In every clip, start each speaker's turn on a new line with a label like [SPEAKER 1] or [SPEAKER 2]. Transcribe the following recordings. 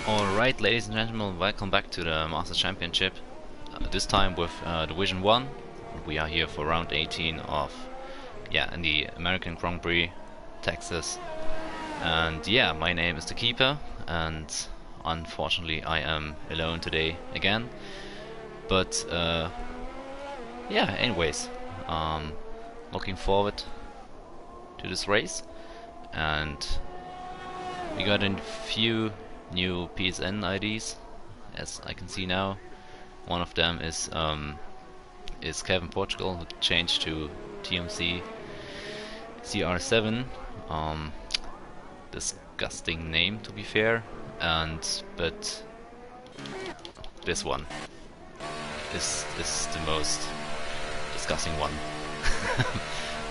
[SPEAKER 1] Alright, ladies and gentlemen, welcome back to the Masters Championship. This time with Division 1. We are here for round 18 of, in the American Grand Prix, Texas. And yeah, my name is the Keeper, and unfortunately I am alone today again. But anyways, looking forward to this race. And we got a few new PSN IDs, as I can see now. One of them is Kevin Portugal, who changed to TMC CR7. Disgusting name, to be fair, but this one is the most disgusting one.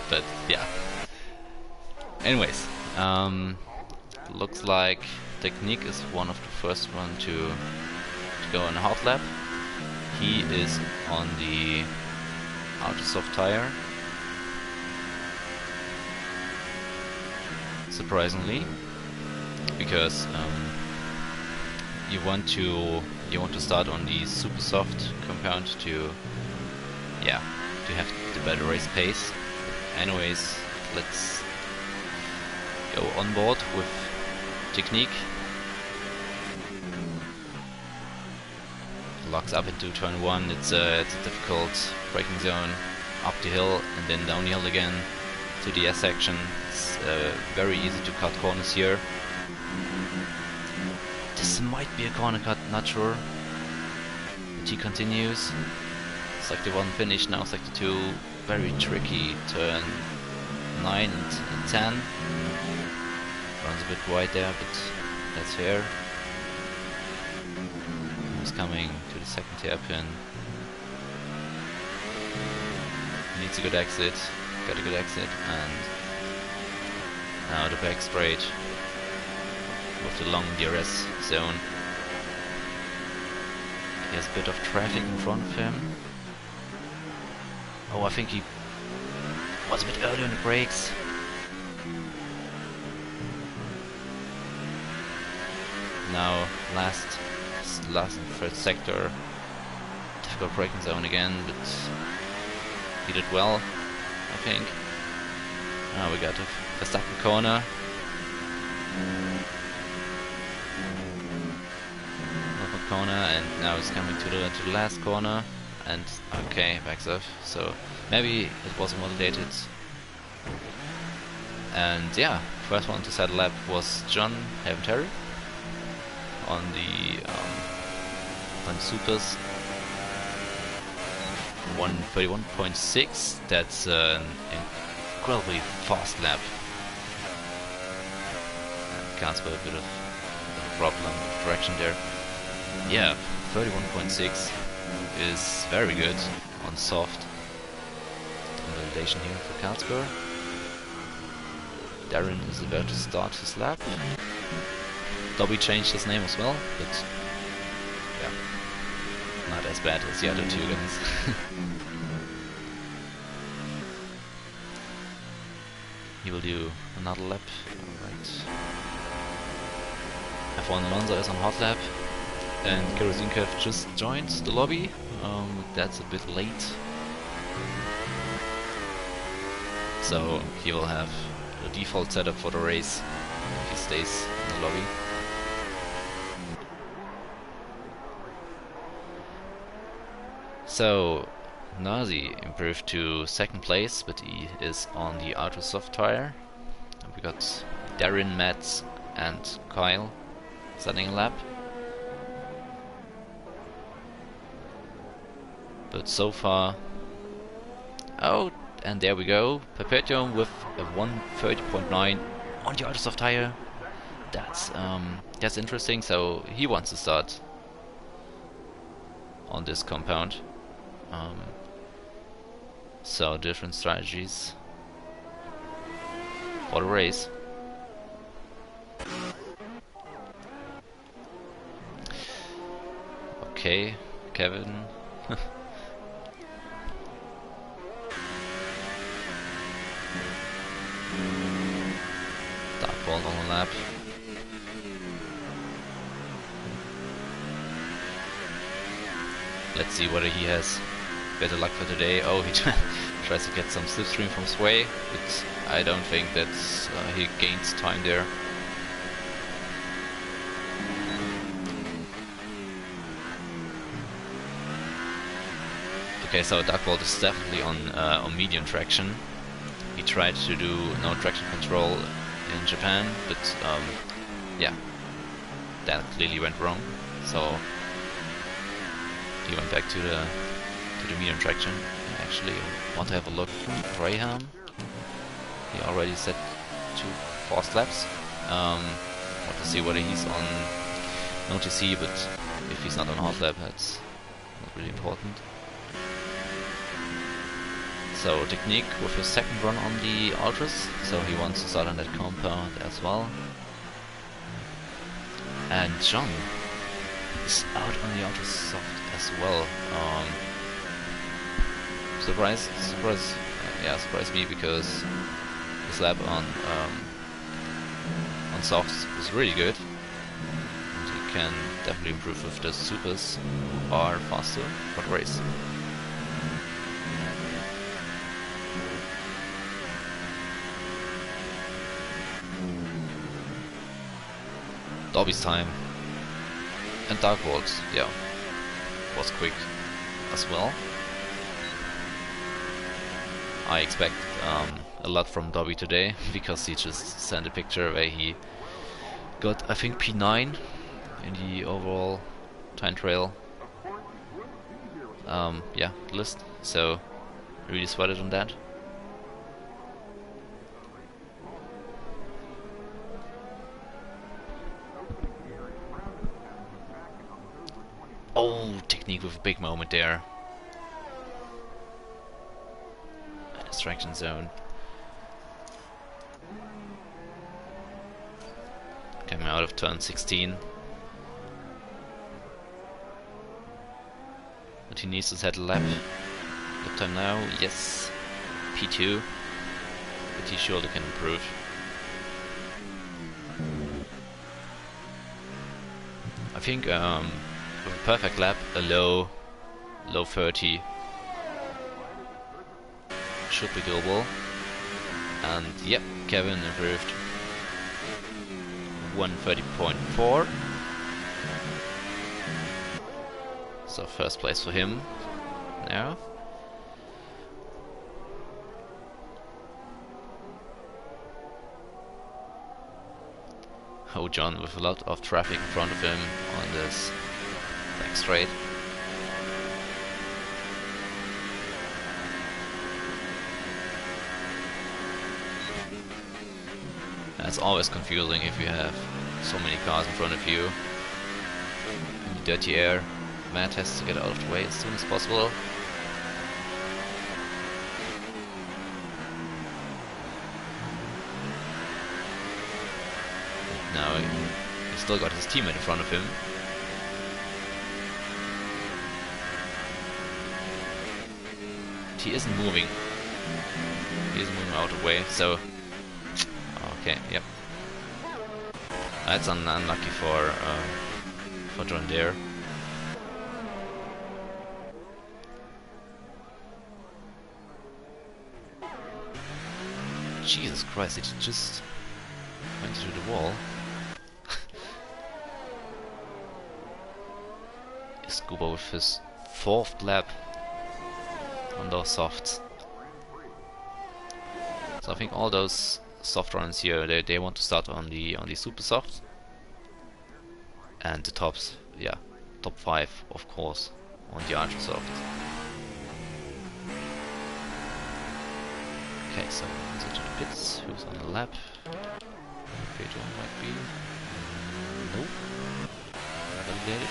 [SPEAKER 1] But yeah. Anyways, looks like Technique is one of the first one to go on a hot lap. He is on the ultra soft tire, surprisingly, because you want to start on the super soft compound to have the better race pace. Anyways, let's go on board with Technique. Locks up into turn 1. It's a difficult braking zone, up the hill and then down the hill again to the S section. It's very easy to cut corners here. This might be a corner cut, not sure. But he continues. Sector 1 finished, now Sector 2, very tricky, turn 9 and 10. Runs a bit wide there, but that's fair. He's coming to the second hairpin. Needs a good exit, got a good exit, and now the back straight with the long DRS zone. He has a bit of traffic in front of him. Oh, I think he was a bit early on the brakes. Now last and third sector, difficult braking zone again, but he did well, I think. Now we got a Verstappen corner. Another corner, and now he's coming to the last corner, and okay, backs off. So maybe it was validated. And yeah, first one to settle lap was John Terry on the supers. 1:31.6. That's an incredibly fast lap. Casper a bit of a problem with direction there. Yeah, 31.6 is very good on soft. Validation here for Karlsberg. Darren is about to start his lap. Dobby changed his name as well, but yeah, not as bad as the other two guys. He will do another lap. Alright. F1 Alonso is on hot lap, and Kerosene Curve just joined the lobby. That's a bit late. So he will have the default setup for the race if he stays in the lobby. So Nazi improved to second place, but he is on the ultra soft tire. And we got Darren, Matt and Kyle setting a lap. But so far, oh, and there we go, Perpetuum with a 1:30.9 on the ultra soft tire. That's interesting. So he wants to start on this compound. So different strategies for the race. Okay, Kevin. Dark ball on the lap. Let's see whether he has better luck for today. Oh, he tries to get some slipstream from Sway, but I don't think that he gains time there. Okay, so Darkbolt is definitely on medium traction. He tried to do no traction control in Japan, but yeah, that clearly went wrong. So he went back to the medium traction. I actually want to have a look at Graham. He already set to 4 laps. Want to see whether he's on no TC, but if he's not on hot lap, that's not really important. So Technique with his second run on the Ultras, so he wants to start on that compound as well. And John is out on the Ultra Soft as well. Surprise, yeah, surprised me because his lap on softs is really good, and he can definitely improve with the supers who are faster for the race. Dobby's time and Darkbolt, yeah, was quick as well. I expect a lot from Dobby today because he just sent a picture where he got, I think, P9 in the overall time trial yeah, list, so really sweated on that. Oh, Technique with a big moment there. A distraction zone. Coming out of turn 16. But he needs to set a lap. Lap time now, yes. P2. But he surely can improve. I think with a perfect lap, a low 30 should be doable. And yep, Kevin improved 130.4. So first place for him now. Oh, John with a lot of traffic in front of him on this back straight. It's always confusing if you have so many cars in front of you in the dirty air. Matt has to get out of the way as soon as possible. Now he's still got his teammate in front of him. He isn't moving. He isn't moving out of the way, so okay, yep. That's unlucky for John there. Jesus Christ, it just went through the wall. Scuba with his 4th lap on those softs. So I think all those soft runs here, they want to start on the super softs. And the tops, yeah, top 5 of course on the ultra soft. Okay, so let's go to the pits. Who's on the lap? Pedro might be. Nope. Validated.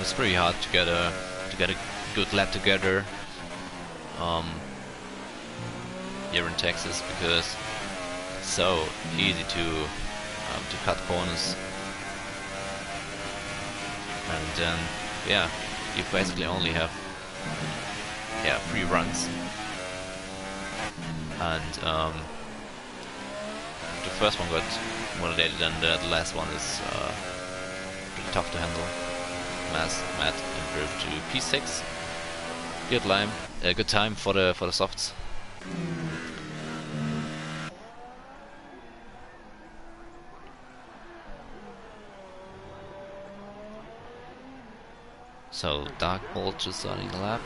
[SPEAKER 1] It's pretty hard to get a good lap together here in Texas because it's so easy to to cut corners, and then yeah, you basically only have 3 runs, and the first one got modulated, and the last one is pretty tough to handle. Matt improved to P6. Good time for the softs. So Dark Bolt just starting the lap.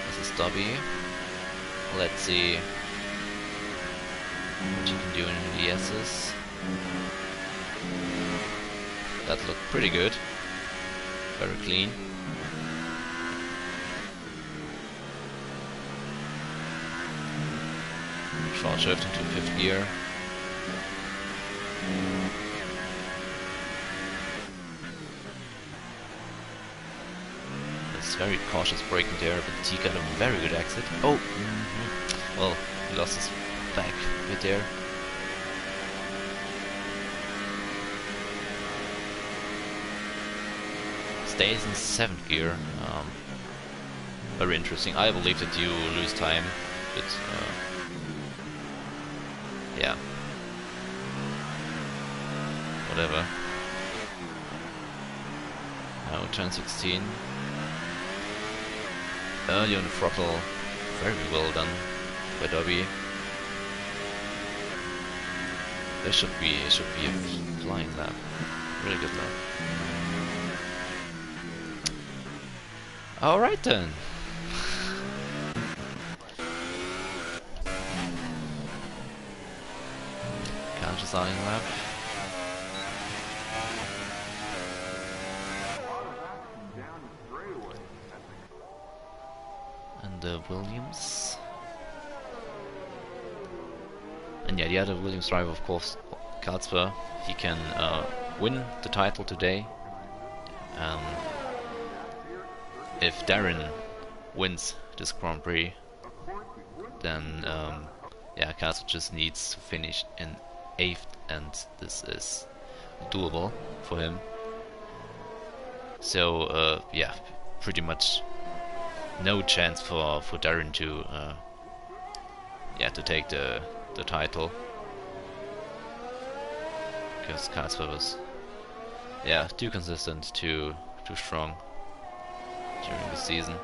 [SPEAKER 1] This is Dobby. Let's see what you can do in the S's. That looked pretty good. Very clean. Short shift into 5th gear. It's very cautious braking there, but he got a very good exit. Oh! Well, he lost his back a bit there. Stays in 7th gear. Very interesting. I believe that you lose time, but yeah. Whatever. Now turn 16. Early on the throttle. Very well done by Dobby. There should be a flying lap. Really good lap. Alright then. Counter starting lap. And Williams. And yeah, the other Williams driver, of course, Karlsper. He can win the title today. If Darren wins this Grand Prix, then yeah, Karlsper just needs to finish in 8th, and this is doable for him. So yeah, pretty much no chance for Darren to yeah, to take the title, because Karlsper was too consistent, too strong during the season.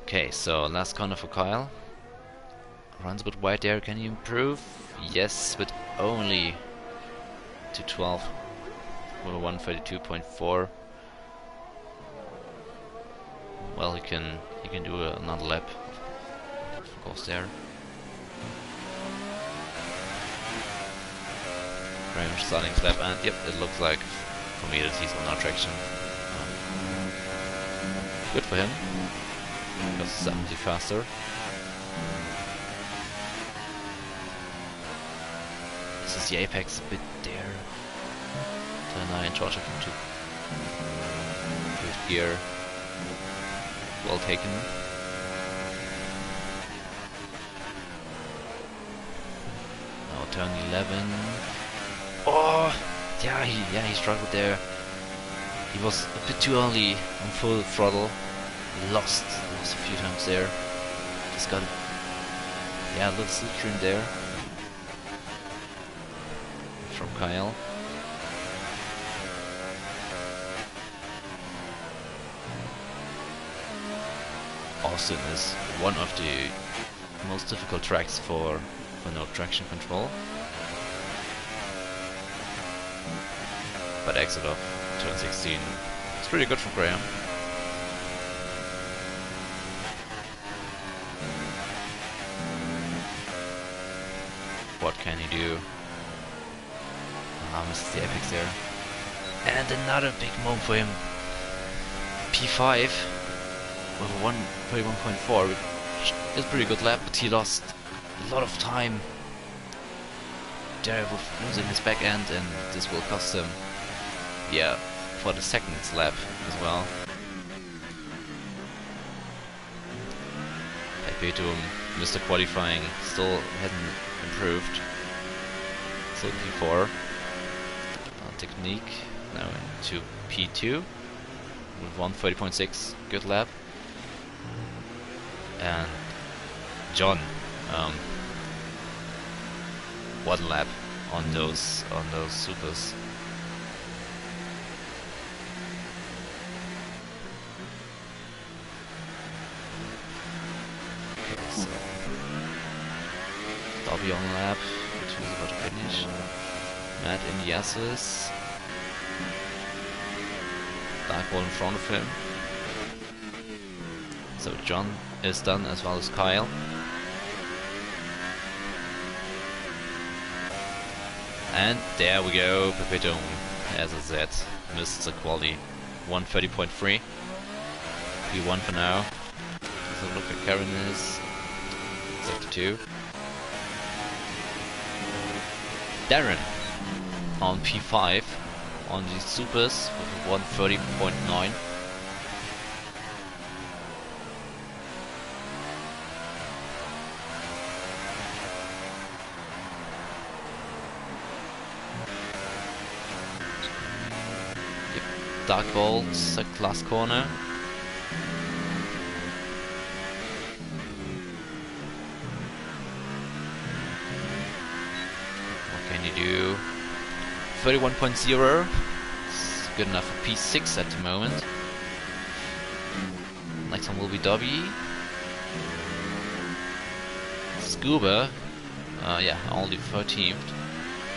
[SPEAKER 1] Okay, so last corner for Kyle. Runs a bit wide there, can he improve? Yes, but only to 12 with a 132.4. Well, he can do another lap, of course, there. Very much starting his lap, and yep, it looks like for me that he's on our traction. Good for him. Because 70 faster. This is the apex a bit there. Turn 9, charge up into 5th gear. Well taken. Now turn 11. Oh, yeah, he struggled there. He was a bit too early on full throttle. Lost a few times there. Just got a little slipstream there from Kyle. Austin is one of the most difficult tracks for no traction control. But exit off turn 16. It's pretty good for Graham. What can he do? Misses the apex there. And another big moment for him. P5 with a 131.4, which is a pretty good lap, but he lost a lot of time there with losing his back end, and this will cost him, yeah, for the second lap as well. Pepetum, Mr. Qualifying, still hasn't improved. Still P4. Technique now into P2 with 130.6, good lap. And John, one lap on those supers. So Dobby on lap, which is about to finish. Matt in the S's. Dark ball in front of him. So John is done, as well as Kyle. And there we go, Pepetum, as I said, missed the quali. 130.3. P1 for now. So look at Karen is sector 2. Darren on P5 on the supers with 130.9. Dark bolts at last corner. What can you do? 31.0. It's good enough for P6 at the moment. Next one will be Dobby. Scuba. Yeah, only 13th.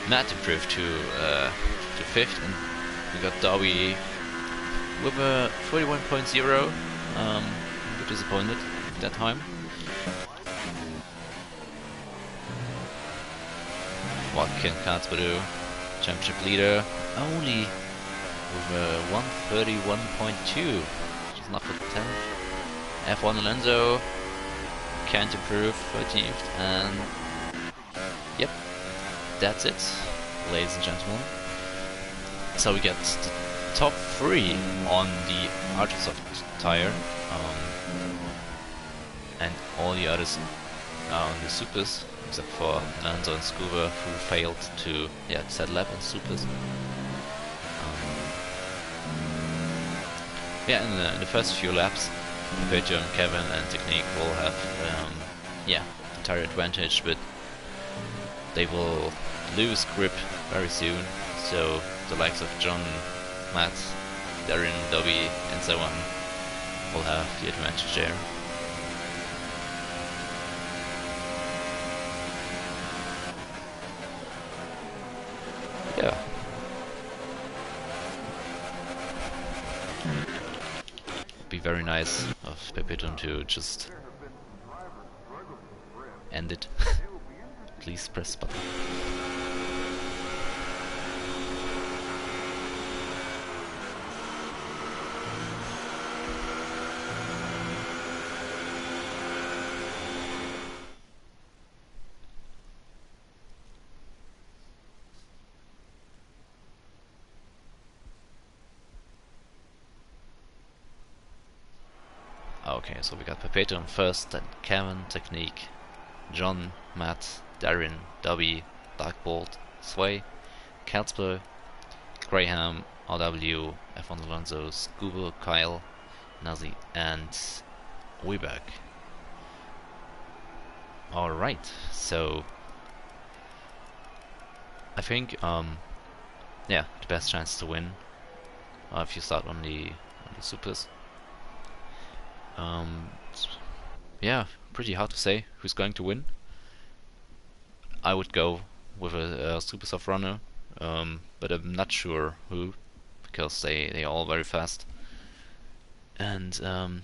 [SPEAKER 1] Matt improved to 5th, and we got Dobby with a 41.0. A bit disappointed at that time. What can Katzber do? Championship leader only with a 131.2, which is not for 10th. F1 Alonso can't improve 13th, and yep, that's it, ladies and gentlemen. So we get the top 3 on the Archersoft tire, and all the others are on the supers, except for Alonso and Scuba, who failed to set lap on supers. In the first few laps, Pepetum, Kevin and Technique will have the tire advantage, but they will lose grip very soon. So the likes of John, Matt, Darren, Dobby and so on will have the advantage there. Yeah. Be very nice of Pepetum to just end it. Please press button. Okay, so we got Pepetum first, then Kevin, Technique, John, Matt, Darren, Dobby, Darkbolt, Sway, Katzper, Graham, RW, F1 Alonso, Scuba, Kyle, Nazi, and Weberg. Alright, so I think the best chance to win if you start on the supers. Pretty hard to say who's going to win. I would go with a super soft runner, but I'm not sure who, because they are all very fast. And I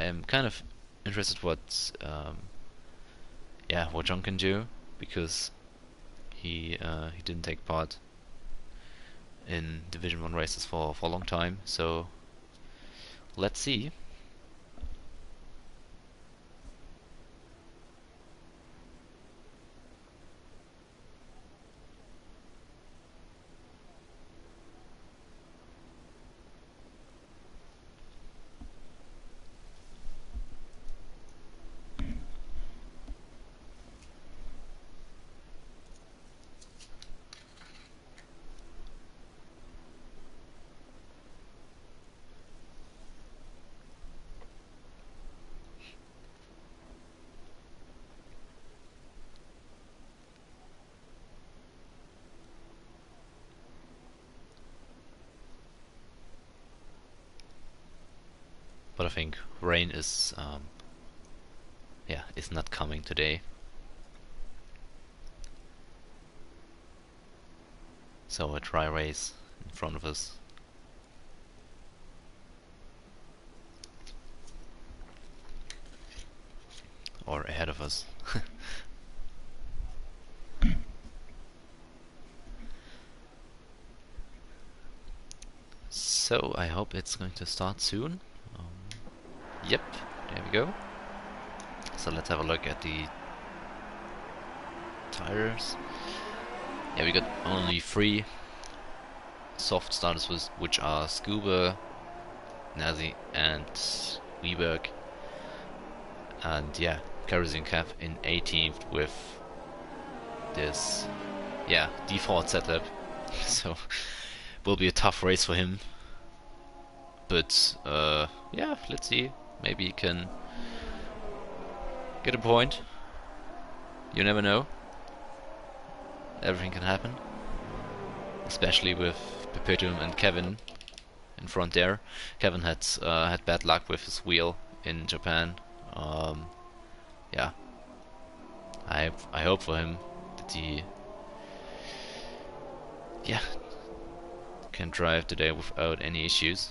[SPEAKER 1] am kind of interested what what John can do, because he didn't take part in Division 1 races for a long time, so let's see. But I think rain is is not coming today. So a dry race in front of us. Or ahead of us. So I hope it's going to start soon. Yep, there we go. So let's have a look at the tires. Yeah, we got only 3 soft starters, which are Scuba, Nazi, and Weberg. And yeah, Kerosene Cap in 18th with this default setup. So will be a tough race for him. But yeah, let's see. Maybe he can get a point. You never know. Everything can happen. Especially with Perpetuum and Kevin in front there. Kevin had bad luck with his wheel in Japan. Yeah, I hope for him that he can drive today without any issues.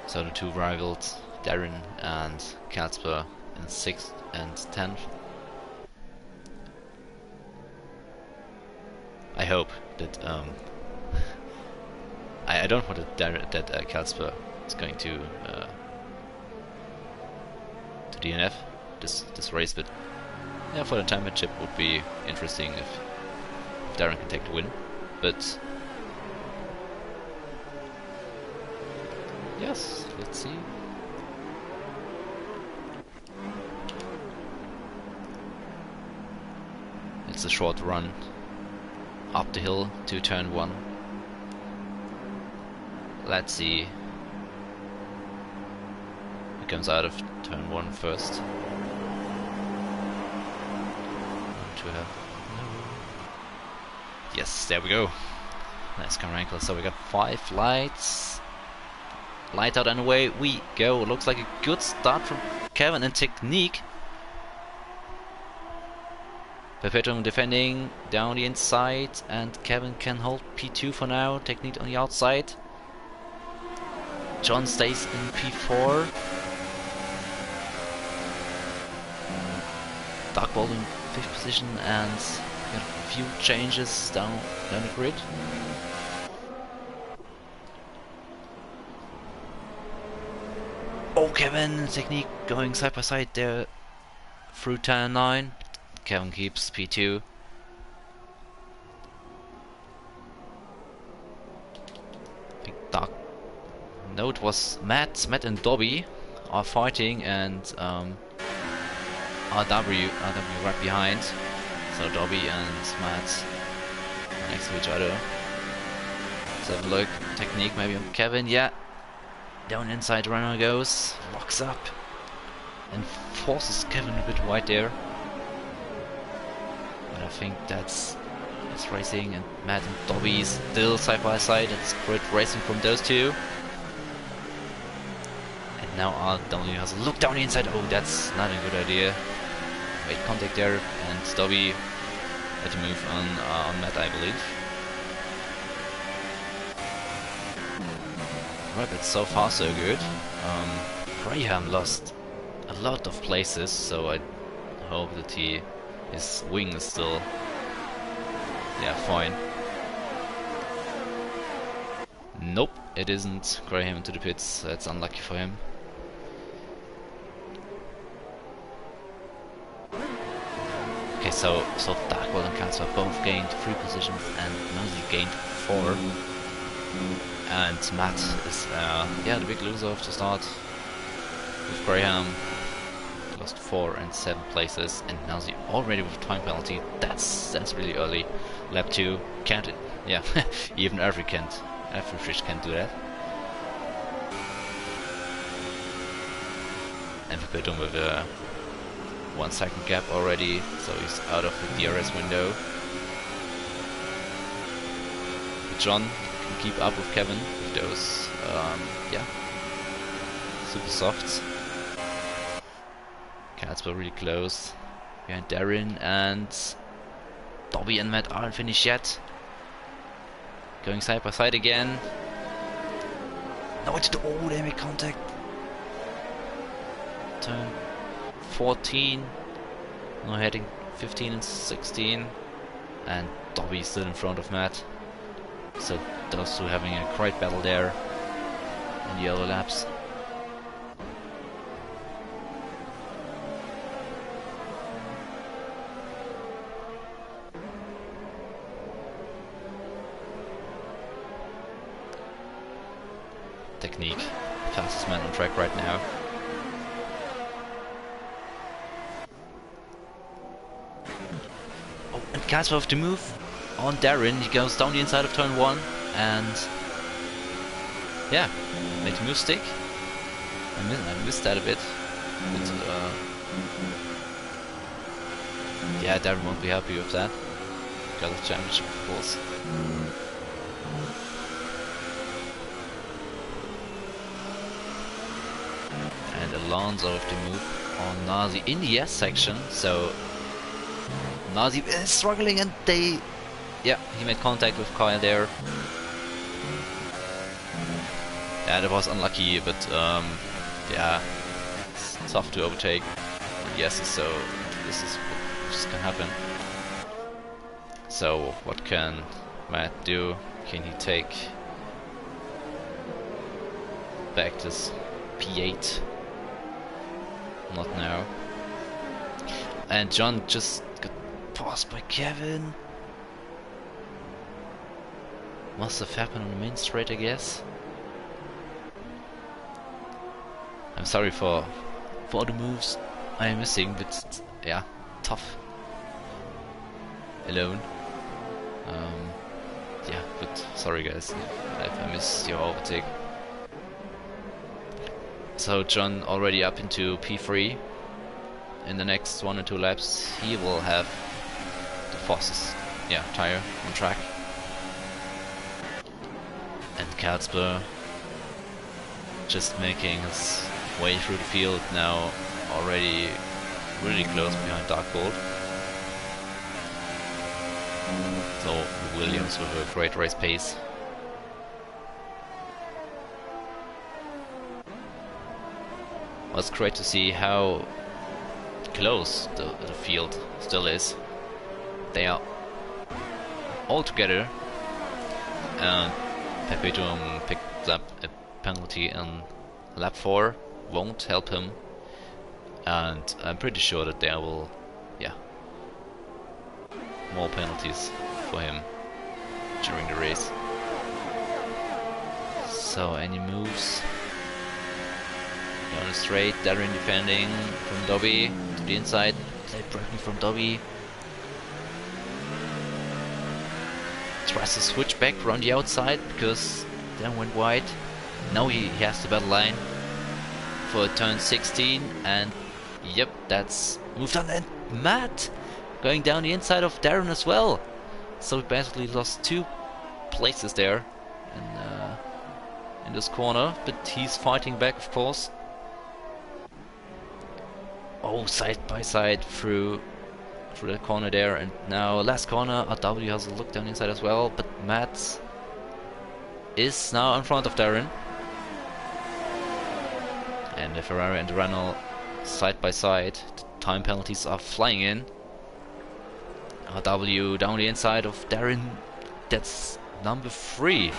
[SPEAKER 1] So the 2 rivals, Darren and Kasper, in 6th and 10th. I hope that I don't want that Kasper is going to DNF this race, but yeah, for the championship would be interesting if Darren can take the win. But yes, let's see. It's a short run up the hill to turn 1. Let's see who comes out of turn 1 first. Yes, there we go. Nice camera angle. So we got 5 lights. Light out and away we go. Looks like a good start from Kevin and Technique. Perpetuum defending down the inside, and Kevin can hold P2 for now. Technique on the outside. John stays in P4. Dark Ball in 5th position, and got a few changes down the grid. Oh, Kevin and Technique going side by side there through turn 9. Kevin keeps P2. No, it was Matt. Matt and Dobby are fighting, and RW right behind. So Dobby and Matt next to each other. Let's have a look. Technique maybe on Kevin. Yeah. Down inside runner goes. Locks up. And forces Kevin a bit wide there. But I think that's racing, and Matt and Dobby still side by side. It's great racing from those two. And now RW has a look down the inside. Oh, that's not a good idea. Made contact there, and Dobby had to move on Matt, I believe. Right, but so far so good. Graham lost a lot of places, so I hope that his wing is still fine. Nope, it isn't. Graham into the pits. That's unlucky for him. Okay, so Darkworld and Cancer both gained 3 positions, and Nosy gained 4. And Matt is the big loser of the start. With Graham lost 4 and 7 places, and Nosy already with a time penalty. That's really early. Lap 2 can't it? Yeah, even every fish can't do that. And Victor with a 1 second gap already, so he's out of the DRS window. John can keep up with Kevin with those, super softs. Cats were really close behind Darren, and Dobby and Matt aren't finished yet. Going side by side again. No, they make contact. Turn 14. No, heading 15 and 16. And Dobby still in front of Matt. So those two having a great battle there in the other laps. Technique, fastest man on track right now. Oh, and Casper have to move on Darren. He goes down the inside of turn 1 and made a move stick. I missed that a bit. But, Darren won't be happy with that. Got the championship, of course. And Alonso have to move on Nazi in the S section, so Nazi is struggling, and he made contact with Kyle there. Yeah, that was unlucky, but it's tough to overtake. Yes, so this is what can happen. So what can Matt do? Can he take back this P8? Not now. And John just got passed by Kevin. Must have happened on the main straight, I guess. I'm sorry for the moves I am missing, but tough. Alone. But sorry guys if I missed your overtake. So John already up into P3. In the next 1 or 2 laps he will have the fastest tire on track. And Katzber just making his way through the field now, already really close behind Darkbolt. So Williams with a great race pace. Well, it's great to see how close the field still is. They are all together, and Perpetuum picked up a penalty in lap 4, won't help him, and I'm pretty sure that there will, more penalties for him during the race. So any moves? Down the straight, Darren defending from Dobby to the inside. Late breaking from Dobby. Tries to switch back around the outside because Darren went wide. Now he has the battle line for turn 16, and yep, that's moved on. And Matt going down the inside of Darren as well. So he basically lost 2 places there in this corner, but he's fighting back, of course. Oh, side by side through that corner there, and now last corner, RW has a look down inside as well, but Matt is now in front of Darren. And the Ferrari and the Renault side by side. The time penalties are flying in. RW down the inside of Darren. That's number 3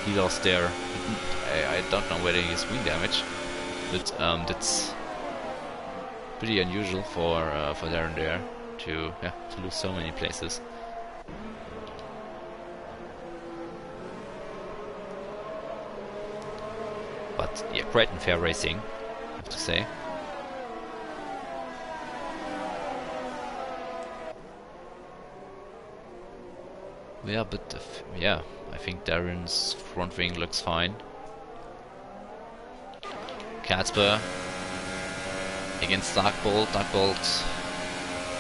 [SPEAKER 1] he lost there. I don't know whether he's wing damage, but that's pretty unusual for Darren there to lose so many places. But yeah, great and fair racing, I have to say. Yeah, but yeah, I think Darren's front wing looks fine. Katzper against Darkbolt. Darkbolt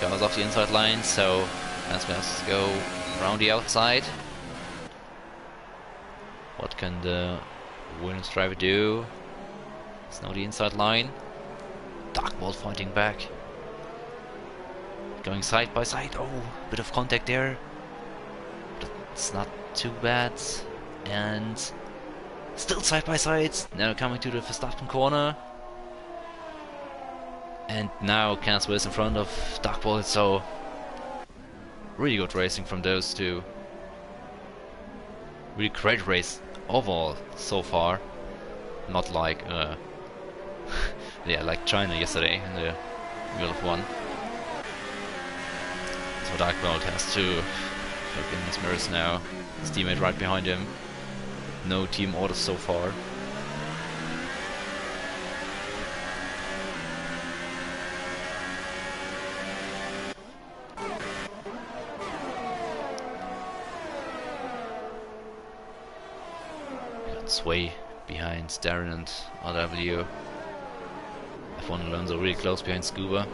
[SPEAKER 1] goes off the inside line, so Katzper has to go around the outside. What can the Williams driver do? It's now the inside line. Darkbolt fighting back. Going side by side. Oh, bit of contact there. But it's not too bad. And still side by side. Now coming to the Verstappen corner. And now Katzper is in front of Darkbolt, so really good racing from those two. Really great race overall so far. Not like yeah, like China yesterday in the middle of one. So Darkbolt has to look in his mirrors now. His teammate right behind him. No team orders so far. Sway behind Darren and RW. F1 Alonso really close behind Scuba.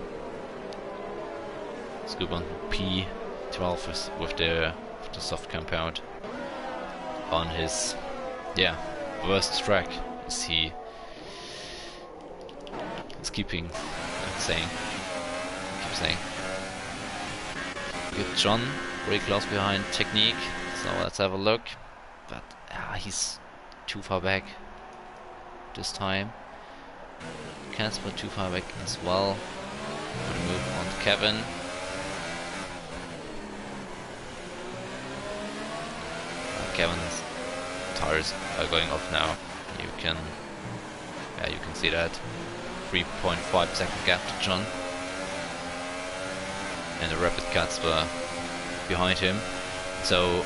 [SPEAKER 1] Scuba on P12 with the soft compound on his worst track. Is he is keeping saying. Keep saying. Good John, really close behind Technique. So let's have a look. But he's too far back this time. Katzper too far back as well. Gonna move on to Kevin. Kevin's tires are going off now. You can see that 3.5 second gap to John, and a rapid Katzper behind him. So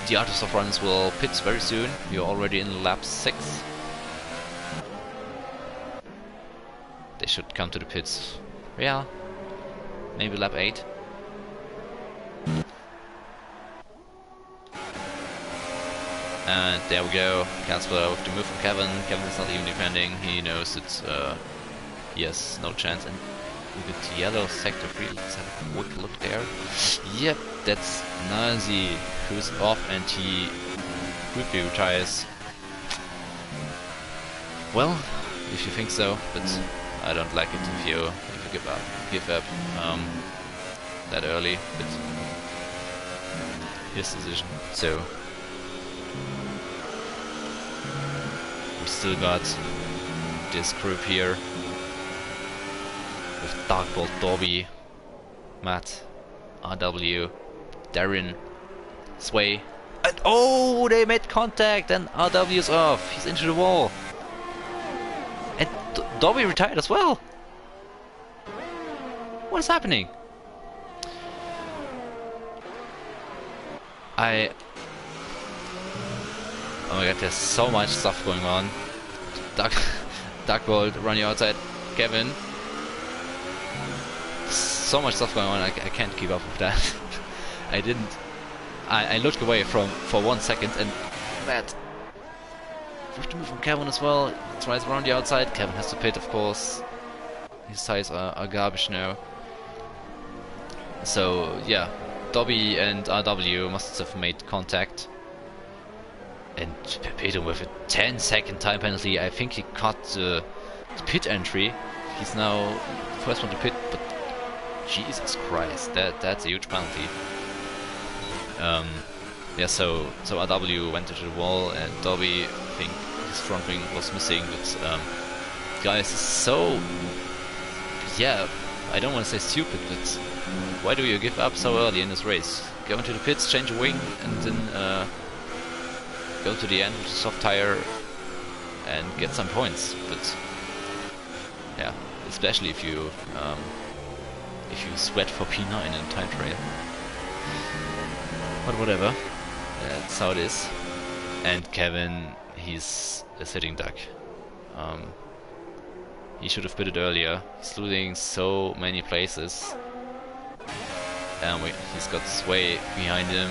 [SPEAKER 1] the Artists of Runs will pit very soon. You're already in lap 6. They should come to the pits. Yeah, maybe lap 8. And there we go. Katzper with the move from Kevin. Kevin's not even defending. He knows it's he has no chance. And look at the yellow sector 3. Let's have a quick look there. Yep, that's Nazi who's off, and he quickly retires. Well, if you think so, but I don't like it if you give up that early. But his decision. So we still got this group here with Darkbolt, Dobby, Matt, RW, Darren, Sway, and oh, they made contact, and RW's off. He's into the wall, and Dobby retired as well. What is happening? Oh my god, there's so much stuff going on. Dark Bolt running outside. Kevin. So much stuff going on, I can't keep up with that. I didn't. I looked away for 1 second and that. Good move from Kevin as well. He tries around the outside. Kevin has to pit, of course. His tires are garbage now. So yeah, Dobby and RW must have made contact. And Peter with a 10-second time penalty. I think he caught the pit entry. He's now the first one to pit, but Jesus Christ, that's a huge penalty. Yeah, so RW went into the wall, and Dobby, I think his front wing was missing, but guys, is so, yeah, I don't want to say stupid, but why do you give up so early in this race? Go into the pits, change a wing, and then go to the end with a soft tire and get some points. But yeah, especially if you sweat for P9 in a time trial. But whatever, that's how it is. And Kevin, he's a sitting duck. He should have pitted earlier. He's losing so many places. And he's got Sway behind him.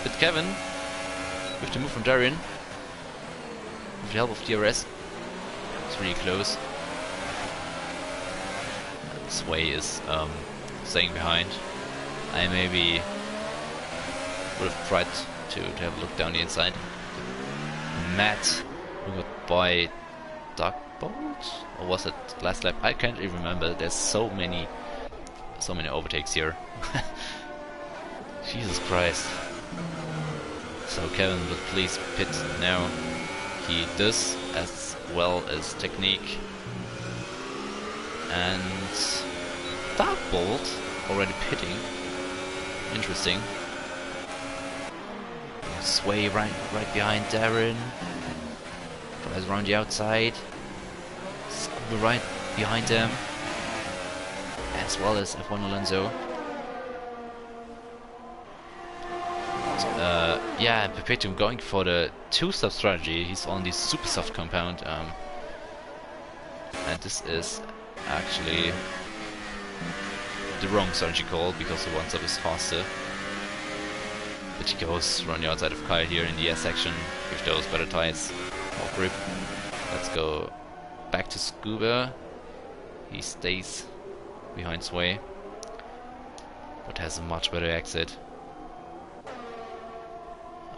[SPEAKER 1] But Kevin, with the move from Darren, with the help of DRS, it's really close. Sway is staying behind. I maybe would have tried to have a look down the inside. Matt, who got by Dark Bolt, or was it last lap? I can't even remember. There's so many overtakes here. Jesus Christ. So Kevin will please pit now. He does, as well as technique. And Dark Bolt already pitting. Interesting. Sway right behind Darren. Tries around the outside. Scuba right behind them. As well as F1 Alonso. Yeah, Perpetuum going for the two-stop strategy. He's on the super soft compound. And this is actually the wrong strategy call because the one stop is faster. But he goes around the outside of Kyle here in the S section with those better tires. More grip. Let's go back to Scuba. He stays behind Sway, but has a much better exit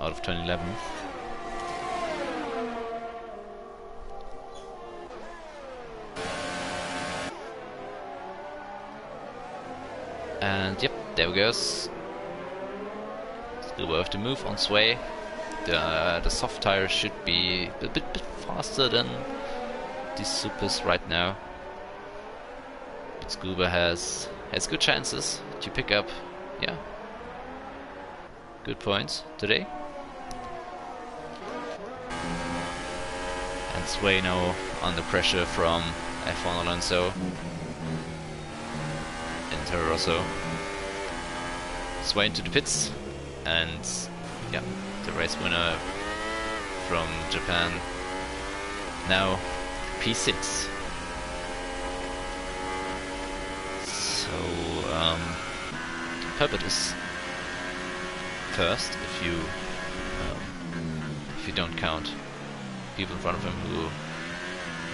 [SPEAKER 1] out of turn 11. And yep, there we goes. Still worth the move on Sway. The soft tire should be a bit faster than these supers right now. But Scuba has good chances to pick up, yeah, good points today. And Sway now under pressure from F1 Alonso and Toro Rosso. Sway into the pits, and yeah, the race winner from Japan now P6. So Herbert is first if you don't count people in front of him who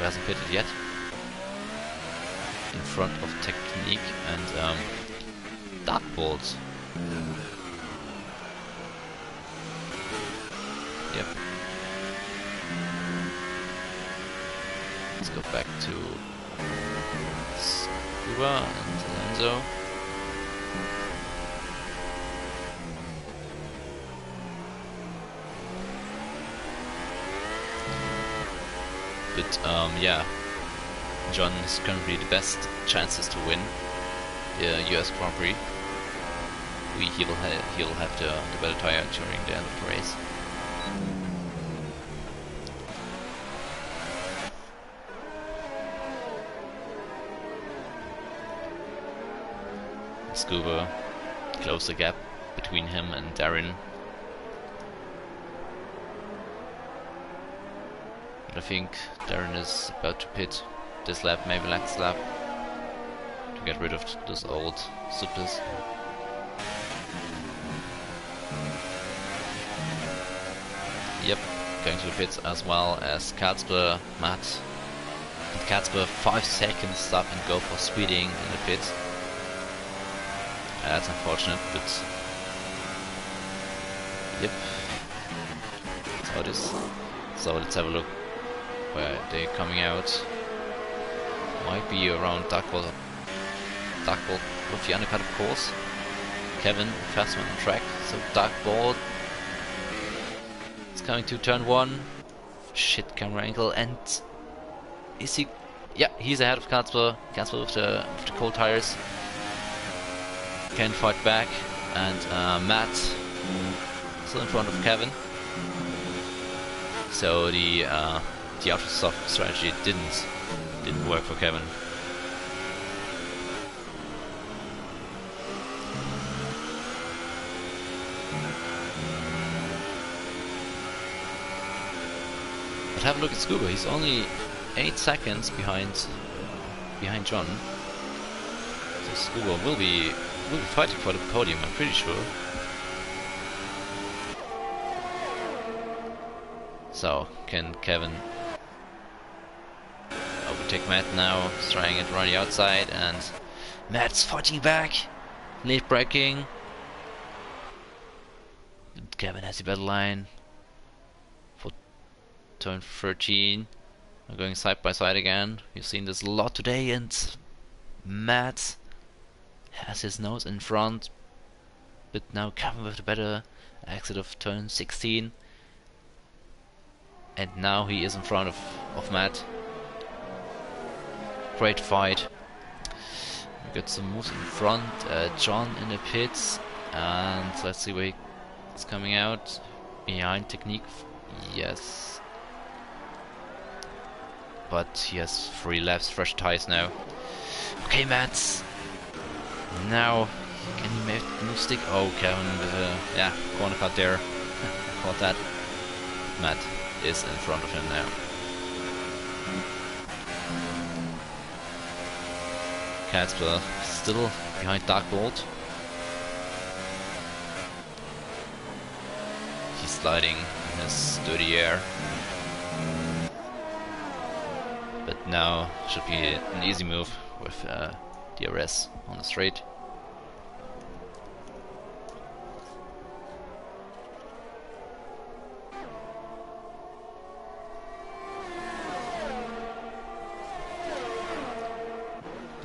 [SPEAKER 1] hasn't pitted yet. In front of Technique and Dark Bolt. Yep. Let's go back to Scuba and Alonso. But yeah, John is currently the best chances to win the US Grand Prix. He'll have the better tire during the end of the race. Scuba close the gap between him and Darren. But I think Darren is about to pit this lap, maybe next lap, to get rid of those old supers. Yep, going to the pits as well as Katzper, Matt. And Katzper 5 seconds stop and go for speeding in the pit. That's unfortunate, but yep, that's how it is. So let's have a look where they're coming out. Might be around Darkball with the undercut, of course. Kevin, fast one on track. So Darkball is coming to turn 1. Shit, camera angle, and is he? Yeah, he's ahead of Katzper. Katzper with the cold tires. Can fight back, and Matt still in front of Kevin. So the ultra soft strategy didn't work for Kevin. But have a look at Scuba. He's only 8 seconds behind John. So Scuba will be fighting for the podium, I'm pretty sure. So, can Kevin overtake Matt now? He's trying it around the outside, and Matt's fighting back. Late braking. Kevin has the battle line for turn 13. We're going side by side again. We've seen this a lot today, and Matt has his nose in front, but now Kevin with the better exit of turn 16, and now he is in front of Matt. Great fight. We got some moves in front. John in the pits, and let's see where he's coming out. Behind Technique, yes, but he has 3 laps, fresh tires now. Okay, Matt. Now, can he make the move stick? Oh, Kevin with a corner cut there. Caught that. Matt is in front of him now. Katzper still behind Darkbolt. He's sliding in his dirty air. But now should be an easy move with DRS on the straight.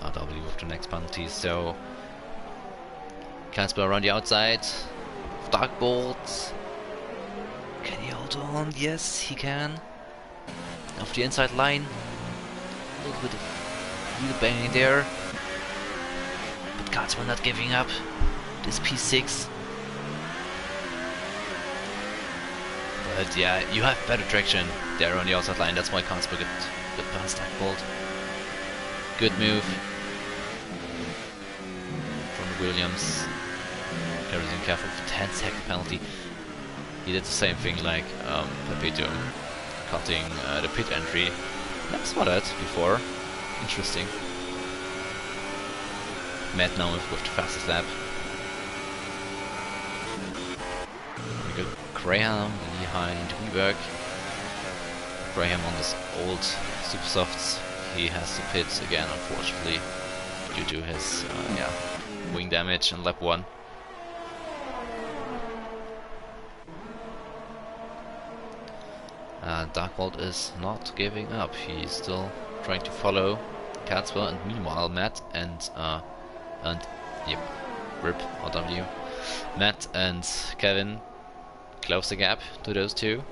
[SPEAKER 1] RW with the next penalty, so Katzper around the outside. Darkbolt. Can he hold on? Yes, he can. Off the inside line. A little bit of wheel banging there. But Katzper not giving up. This P6. But yeah, you have better traction there on the outside line. That's why Katzper got past Darkbolt. Good move from Williams. Everything careful for 10-second penalty. He did the same thing like Perpetuum, cutting the pit entry. Never saw that before. Interesting. Matt now with the fastest lap. We got Graham behind Weberg. Graham on this old super softs. He has to pit again, unfortunately, due to his wing damage in lap 1. Darkbolt is not giving up. He's still trying to follow Katzper, and meanwhile Matt and yep, RIP RW. Matt and Kevin close the gap to those two.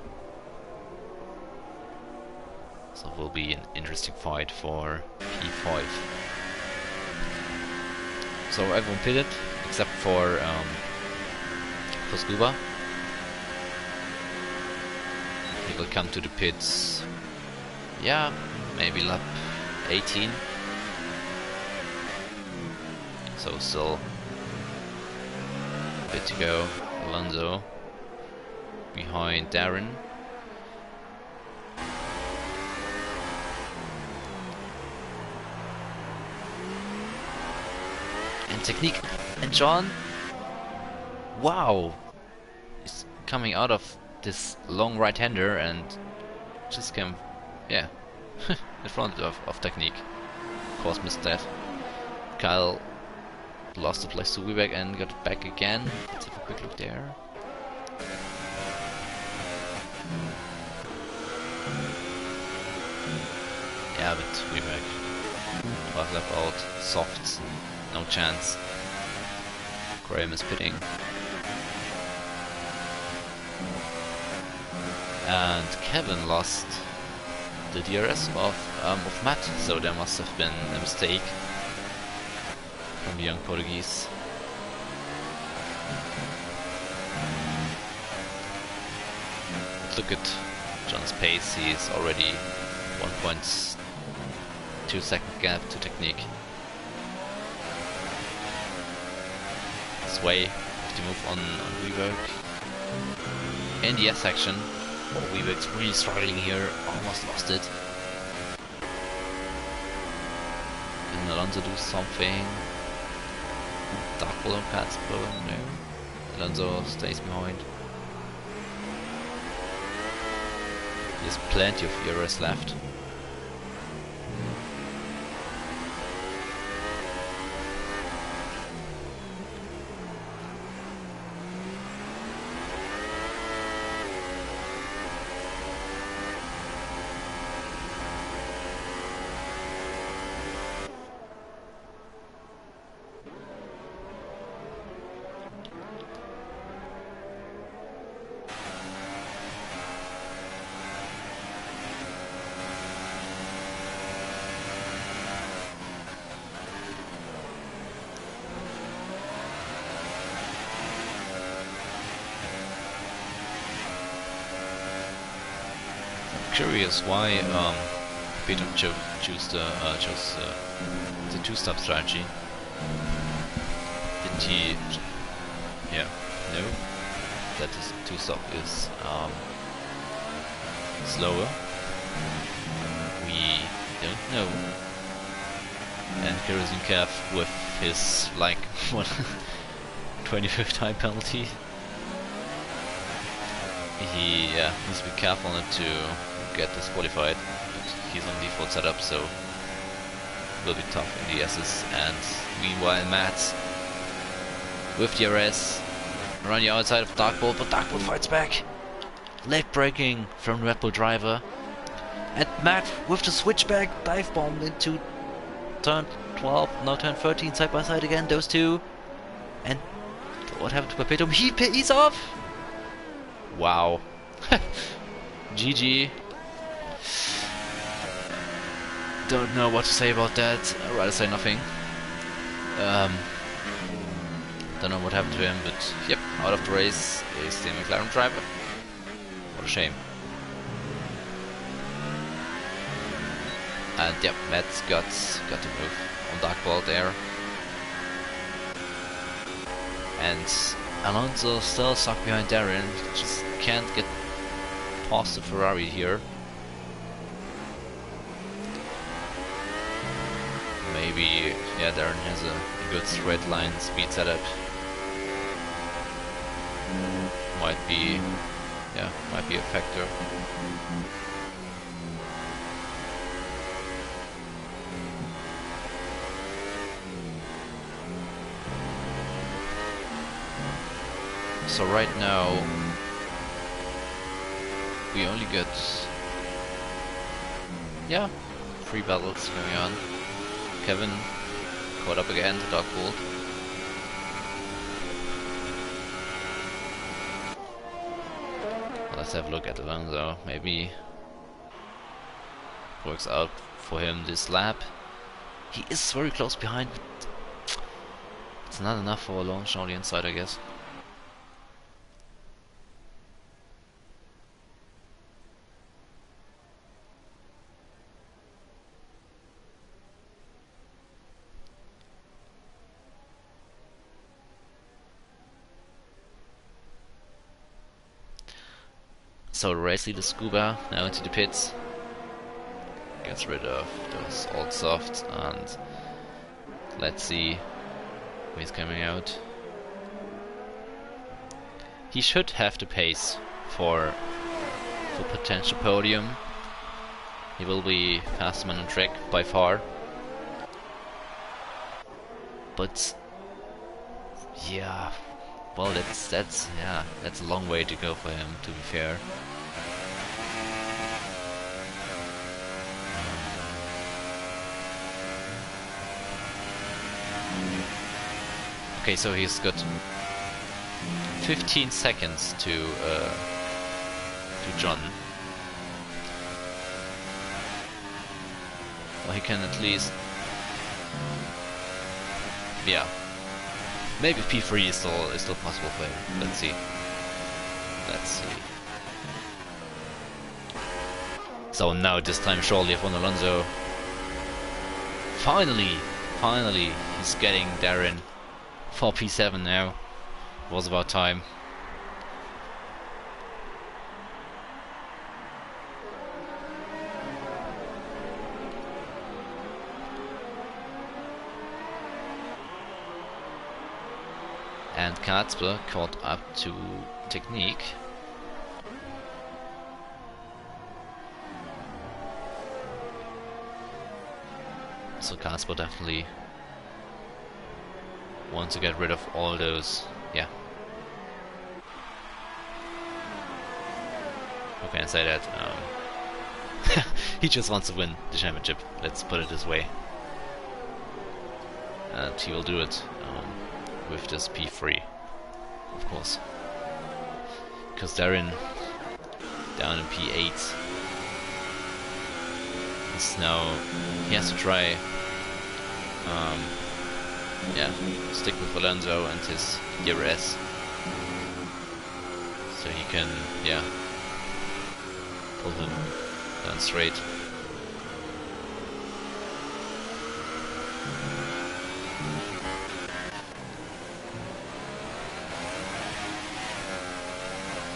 [SPEAKER 1] So it will be an interesting fight for P5. So everyone pitted except for Scuba. He will come to the pits, yeah, maybe lap 18. So still bit to go. Alonso behind Darren. And technique. And John. Wow. He's coming out of this long right-hander and just came, yeah, in front of technique. Of course, missed that. Kyle lost the place to Webeck and got it back again. Let's have a quick look there. Yeah, but Webeck. 12 left out, soft, no chance. Graham is pitting. And Kevin lost the DRS of Matt, so there must have been a mistake from the young Portuguese. But look at John's pace, he's already 1.2 second gap to technique. Sway to move on Weberg. In the S section. Oh, Weberg's really struggling here, almost lost it. Can Alonso do something? Dark balloon pads blowing, no. Alonso stays behind. He has plenty of ERS left. Curious why Peter chose the two-stop strategy. Didn't he? Yeah, no. That is two-stop is slower. We don't know. And Kerosene Cav with his like what 25th time penalty. He needs to be careful not to get disqualified, but he's on default setup, so it will be tough in the S's. And meanwhile, Matt with the RS around the outside of Dark Bull, but Dark Bull fights back. Leg breaking from Red Bull driver, and Matt with the switchback dive bomb into turn 12, now turn 13, side by side again. Those two, and what happened to Perpetuum? He's off. Wow. GG. Don't know what to say about that. I'd rather say nothing. Don't know what happened to him, but yep, out of the race is the McLaren driver. What a shame. And yep, Matt's got to move on Dark Ball there. And Alonso still stuck behind Darren, just can't get past the Ferrari here. Maybe, yeah, Darren has a good straight line speed setup. Might be a factor. So right now we only get 3 battles going on. Kevin caught up again to Dark Bull. Let's have a look at Alonso. Maybe works out for him this lap. He is very close behind, but it's not enough for a launch on the inside, I guess. So race leader Scuba now into the pits. Gets rid of those old softs, and let's see who is coming out. He should have the pace for potential podium. He will be fastest man on track by far. But yeah, well, that's a long way to go for him, to be fair. Okay, so he's got 15 seconds to John. Well, he can at least, yeah. Maybe P3 is still possible for him. Let's see. Let's see. So now this time surely F1 Alonso. Finally, he's getting Darren for P7 now. Was about time. And Katzper caught up to Technique. So Katzper definitely wants to get rid of all those, yeah. How can I say that? He just wants to win the championship, let's put it this way. And he will do it with this P3, of course. Because Darren, down in P8, is now, he has to try, yeah, stick with Alonso and his DRS. So he can, yeah, pull him down straight.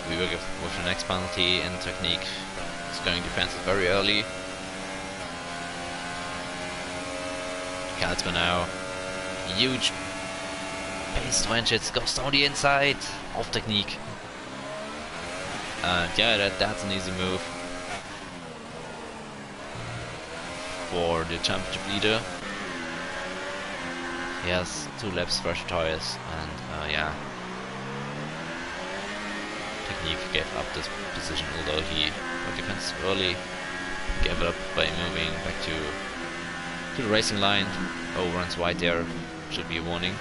[SPEAKER 1] We will give with the next penalty in Technique. He's going defensive very early. Katzman now. Huge pace advantage, goes on the inside of Technique. And yeah, that's an easy move for the championship leader. He has 2 laps fresh tires, and yeah, Technique gave up this position, although he got defensive early. Gave it up by moving back to the racing line. Oh, runs wide there. Should be a warning.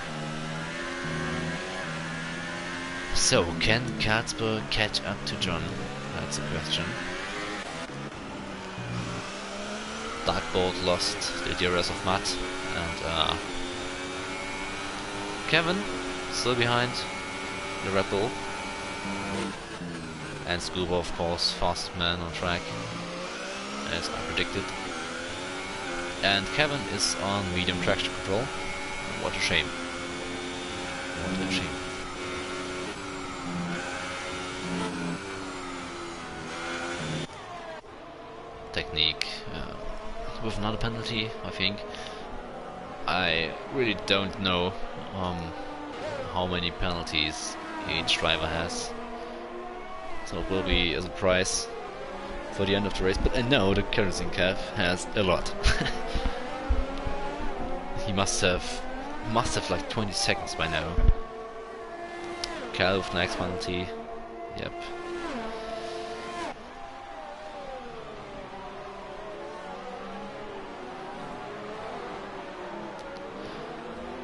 [SPEAKER 1] So, can Katzper catch up to John? That's a question. Darkbolt lost the DRS of Matt, and Kevin still behind the Red Bull. And Scuba, of course, fastest man on track, as I predicted. And Kevin is on medium traction control. What a shame. What a shame. Technique with another penalty, I think. I really don't know how many penalties each driver has. So it will be a surprise for the end of the race, but I know the Kerosene Cav has a lot. He must have like 20 seconds by now. Cal with the next penalty. Yep.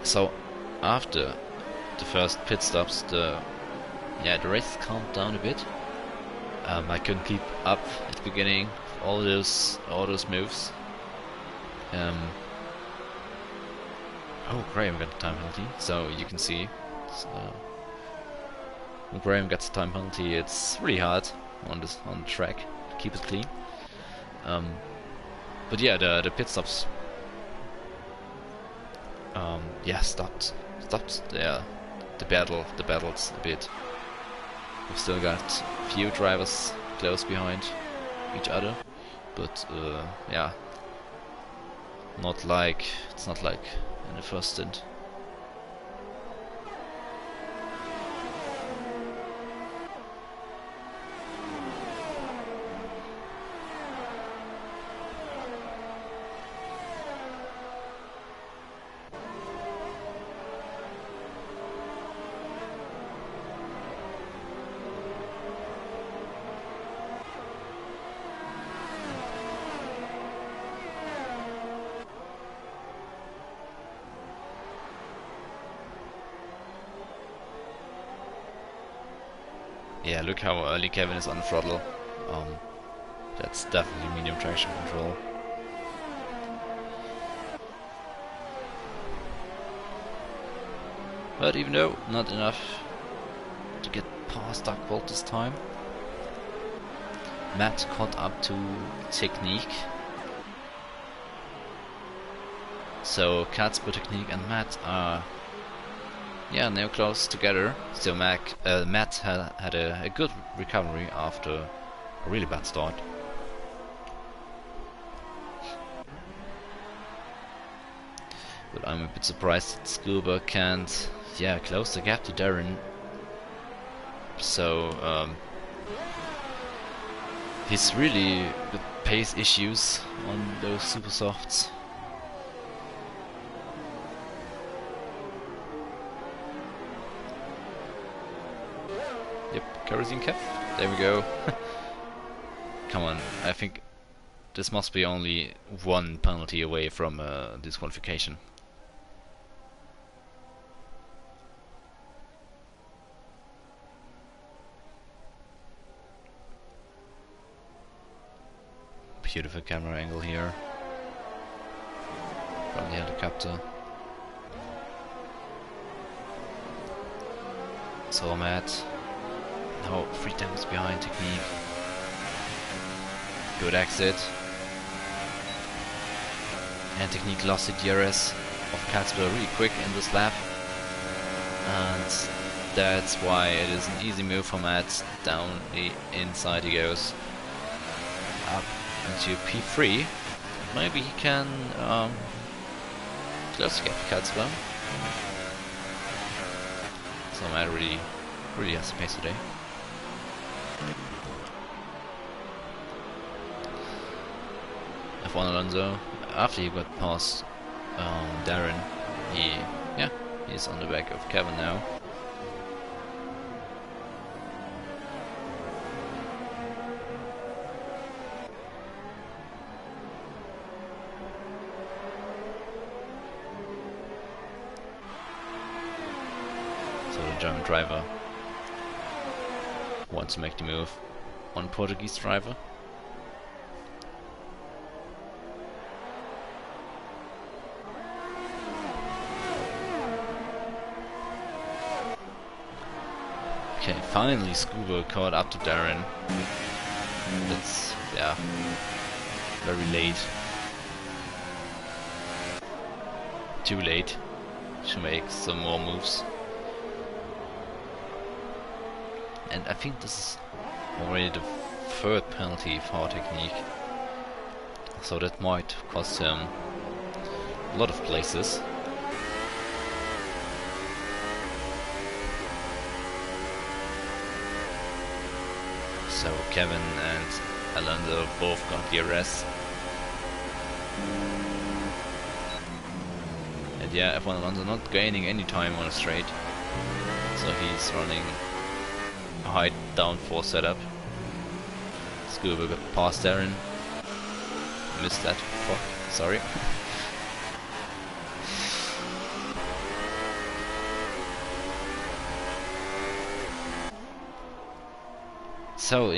[SPEAKER 1] So after the first pit stops, the race calmed down a bit. I couldn't keep up at the beginning of all those moves. Oh, Graham got a time penalty, so you can see. When Graham gets a time penalty, it's really hard on the track to keep it clean. But yeah, the pit stops. Yeah, stopped the battles a bit. We've still got a few drivers close behind each other, but yeah, it's not like in the first stint. Yeah, look how early Kevin is on the throttle. That's definitely medium traction control. But even though not enough to get past Dark Bolt this time, Matt caught up to Technique. So Katzber, Technique and Matt are now close together. So Matt had a good recovery after a really bad start. But I'm a bit surprised that Scuba can't close the gap to Darren. So he's really with pace issues on those super softs. Yep, kerosene cap. There we go. Come on, I think this must be only one penalty away from disqualification. Beautiful camera angle here from the helicopter. So Matt now 3 times behind Technique. Good exit. And Technique lost the DRS of Katzber really quick in this lap. And that's why it is an easy move for Matt. Down the inside he goes. Up into P3. Maybe he can close the gap to Katzber. So Matt really has the pace today. F1 Alonso, after he got past Darren, he's on the back of Kevin now. So the German driver wants to make the move on Portuguese driver. Okay, finally Scuba caught up to Darren. That's, very late. Too late to make some more moves. And I think this is already the 3rd penalty for Technique. So that might cost him a lot of places. So Kevin and Alonso both got the arrest. And F1 Alonso not gaining any time on a straight. So he's running a high downforce setup. Scuba got past Darren. Missed that. Fuck. Sorry. So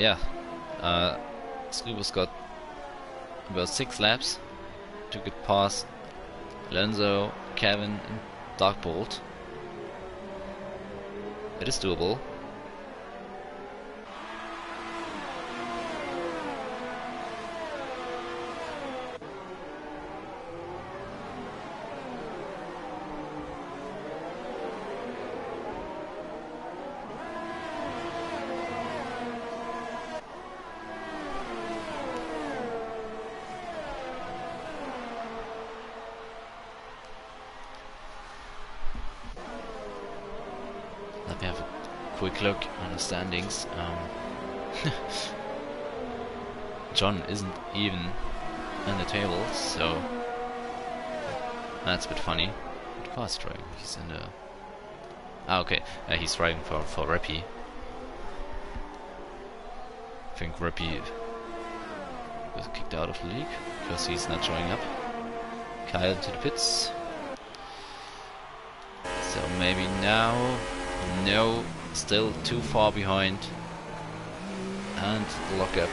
[SPEAKER 1] Scuba's got about 6 laps to get past Alonso, Kevin and Dark Bolt. It is doable. quick look on the standings. John isn't even in the table, so that's a bit funny. What car is driving? He's in the... Ah, okay. He's driving for Reppy. I think Reppy was kicked out of the league because he's not showing up. Kyle to the pits. So maybe now... No, still too far behind. And the lockup.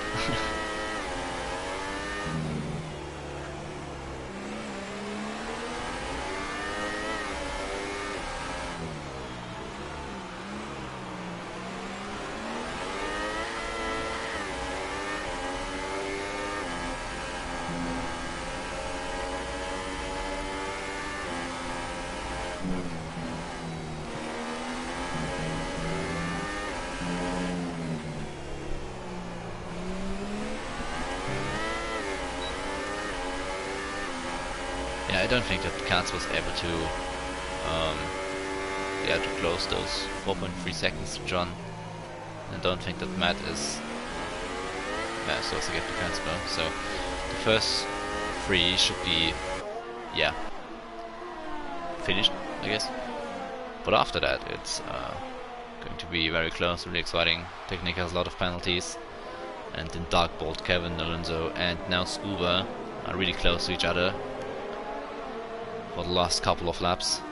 [SPEAKER 1] Yeah, I don't think that Katz was able to to close those 4.3 seconds to John. I don't think that Matt is supposed to get the Katz now. So the first 3 should be finished, I guess. But after that it's going to be very close, really exciting. Technic has a lot of penalties. And then Dark Bolt, Kevin, Alonso and now Scuba are really close to each other for the last couple of laps.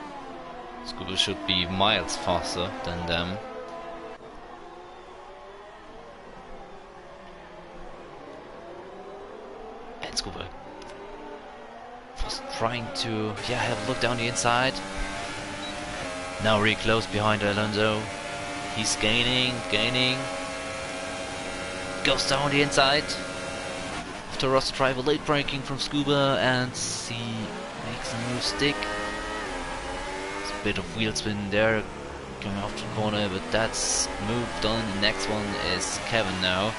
[SPEAKER 1] Scuba should be miles faster than them. And Scuba was trying to have a look down the inside. Now really close behind Alonso. He's gaining. Goes down the inside. After Ross try a late braking from Scuba and he makes a new stick. It's a bit of wheel spin there coming off the corner, but that's moved on. The next one is Kevin now.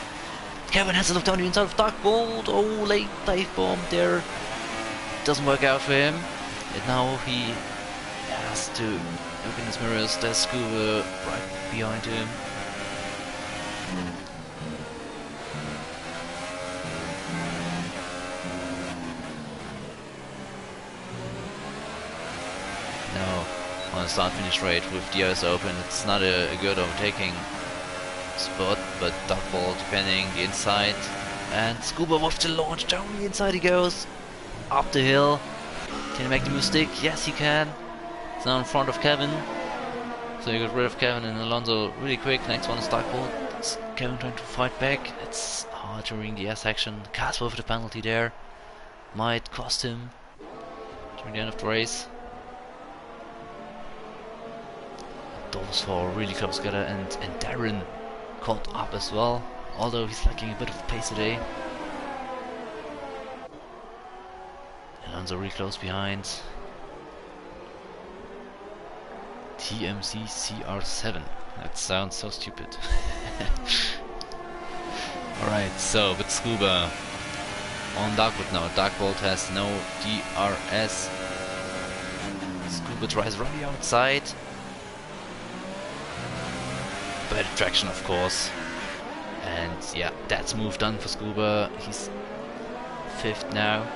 [SPEAKER 1] Kevin has a look down the inside of Dark Bolt. Oh, late dive bomb there. Doesn't work out for him. And now he has to look in his mirrors. There's Scuba right behind him. Now on the start-finish rate with the eyes open, it's not a good overtaking spot, but Dark Bolt defending the inside, and Scuba with the launch down the inside he goes, up the hill. Can he make the move stick? Yes he can. It's now in front of Kevin, so you got rid of Kevin and Alonso really quick. Next one is Dark Bolt. It's Kevin trying to fight back. It's hard during the air section. Casper with the penalty there might cost him during the end of the race. Those four really close together, and Darren caught up as well, although he's lacking a bit of pace today. Alonso really close behind. TMC CR7. That sounds so stupid. Alright, so with Scuba on Dark Bolt now. Dark Bolt has no DRS. Scuba tries around the outside. Better traction, of course. And yeah, that's move done for Scuba. He's 5th now.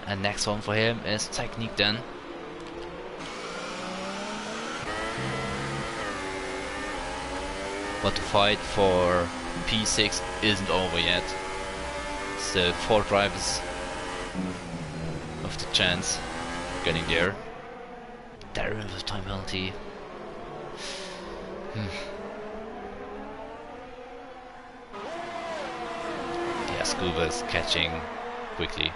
[SPEAKER 1] And next one for him is Technique then. But the fight for P6 isn't over yet. Still 4 drivers with the chance of getting there. Darren with time penalty. Yeah, Scuba is catching quickly.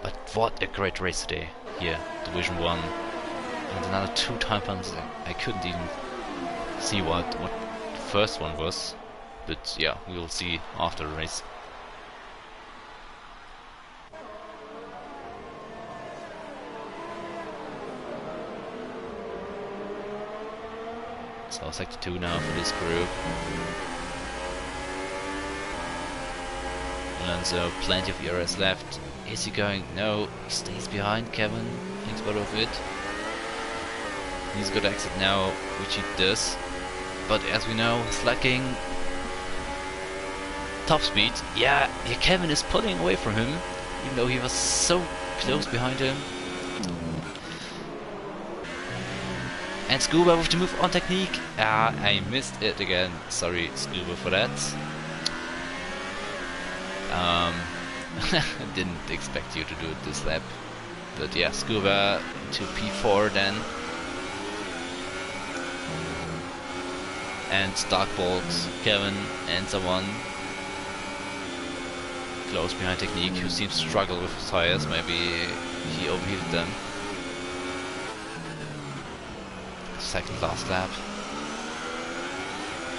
[SPEAKER 1] But what a great race today here, Division 1. And another 2 time penalties. I couldn't even see what the first one was. But yeah, we will see after the race. So sector 2 now for this group. Alonso, plenty of ERS left. Is he going? No, he stays behind. Kevin thinks better of it. He's got to exit now, which he does. But as we know, slacking. Top speed. Yeah, Kevin is pulling away from him, even though he was so close behind him. And Scuba with the move on technique. Ah, I missed it again. Sorry, Scuba, for that. I didn't expect you to do it this lap. But yeah, Scuba to P4 then. And Darkbolt, Kevin, and someone close behind technique who seems to struggle with his tires. Maybe he overheated them. Second last lap.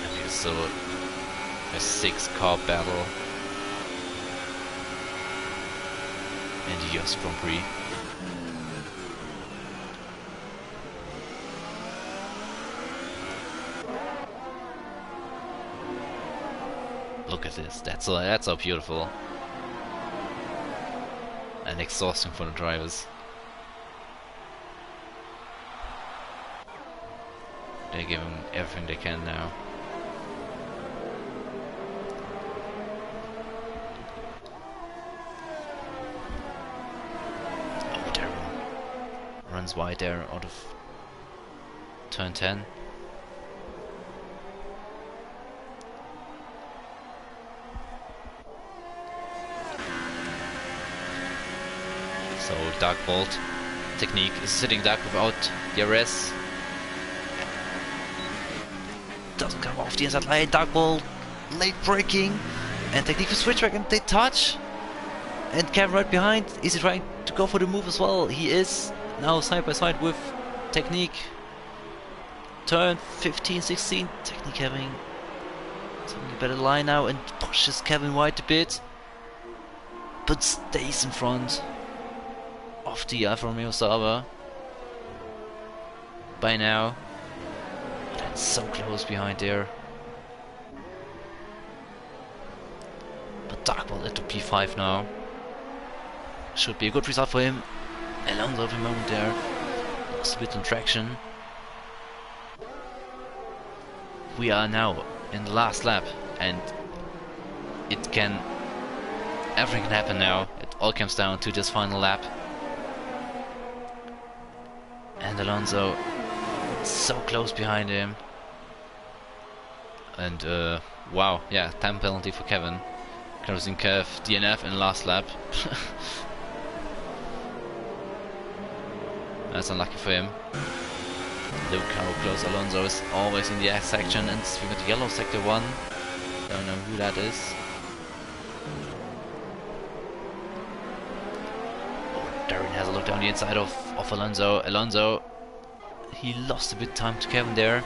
[SPEAKER 1] And we're still a 6-car battle. And the US Grand Prix. Look at this. That's so beautiful. And exhausting for the drivers. They're giving everything they can now. Oh, Darren runs wide there out of turn 10. So Dark Bolt technique is sitting dark without DRS. Doesn't come off the inside line. Dark Bolt late braking, and technique for switch back, and they touch. And Kevin right behind. Is he trying to go for the move as well? He is now side by side with technique. Turn 15, 16. Technique having a better line now and pushes Kevin wide a bit, but stays in front of the Alfa Romeo Sauber by now. That's so close behind there. But Darkbolt at the P5 now. Should be a good result for him. Alonso at the moment there. Lost a bit on traction. We are now in the last lap, and everything can happen now. It all comes down to this final lap. And Alonso so close behind him. And wow, yeah, time penalty for Kevin. Closing curve, DNF in the last lap. That's unlucky for him. Look how close Alonso is, always in the X section, and we got yellow sector 1. Don't know who that is. Oh, Darren has a look down the inside of Alonso. Alonso, he lost a bit of time to Kevin there,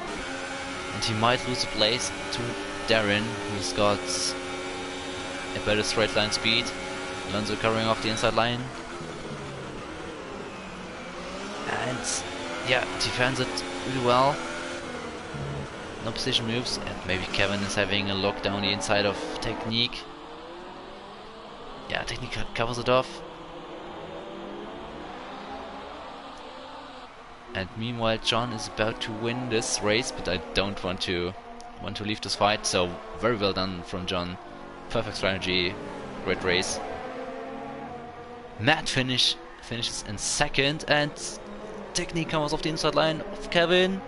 [SPEAKER 1] and he might lose a place to Darren, who's got a better straight line speed. Alonso covering off the inside line. And yeah, defends it really well. No position moves, and maybe Kevin is having a look down the inside of technique. Yeah, technique covers it off. And meanwhile, John is about to win this race, but I don't want to leave this fight. So very well done from John. Perfect strategy, great race. Matt finishes in second, and technique comes off the inside line of Kevin,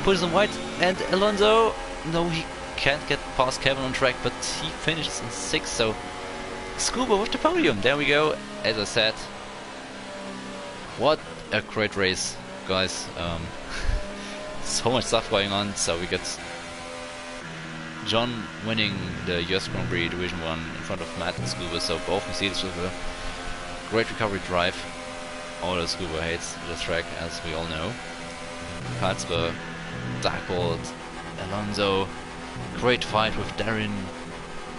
[SPEAKER 1] pushes him wide, and Alonso, no, he can't get past Kevin on track, but he finishes in 6th, so Scuba with the podium. There we go. As I said, what a great race, guys. So much stuff going on. So we got John winning the US Grand Prix Division 1 in front of Matt and Scuba, so both Mercedes with a great recovery drive. Although Scuba hates this track, as we all know. Karlsruhe, Darkbolt, Alonso, great fight with Darren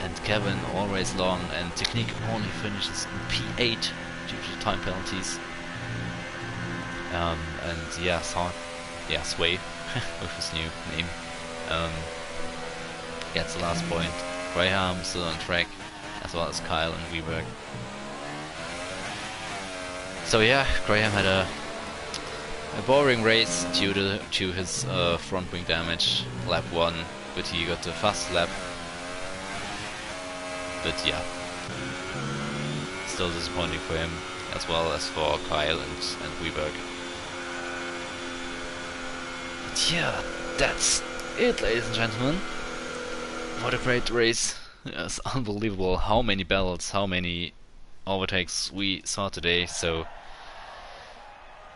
[SPEAKER 1] and Kevin, all race long, and technique only finishes in P8 due to time penalties. And yeah, Sway with his new name gets the last point. Graham still on track, as well as Kyle and Weberg. So yeah, Graham had a boring race due to his front wing damage, lap 1, but he got the fast lap. But yeah, still disappointing for him, as well as for Kyle and Weberg. But yeah, that's it, ladies and gentlemen. What a great race. It's unbelievable how many battles, how many overtakes we saw today. So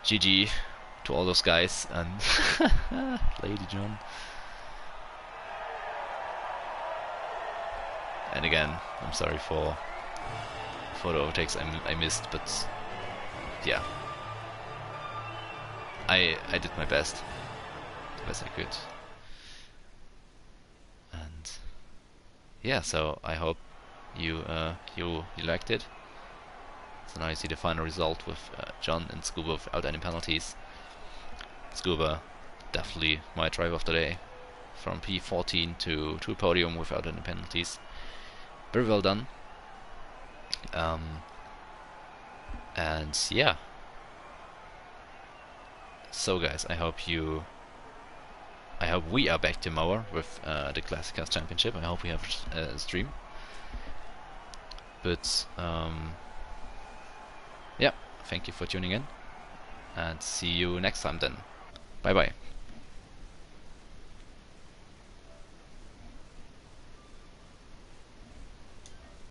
[SPEAKER 1] GG to all those guys and Lady John. And again, I'm sorry for the overtakes I missed, but yeah, I did my best, the best I could. And yeah, so I hope you liked it. So now you see the final result with John and Scuba without any penalties. Scuba, definitely my driver of the day, from P14 to a podium without any penalties. Very well done. And yeah. So guys, I hope we are back tomorrow with the Classic Cars Championship. I hope we have a stream. But yeah, thank you for tuning in, and see you next time then. Bye bye.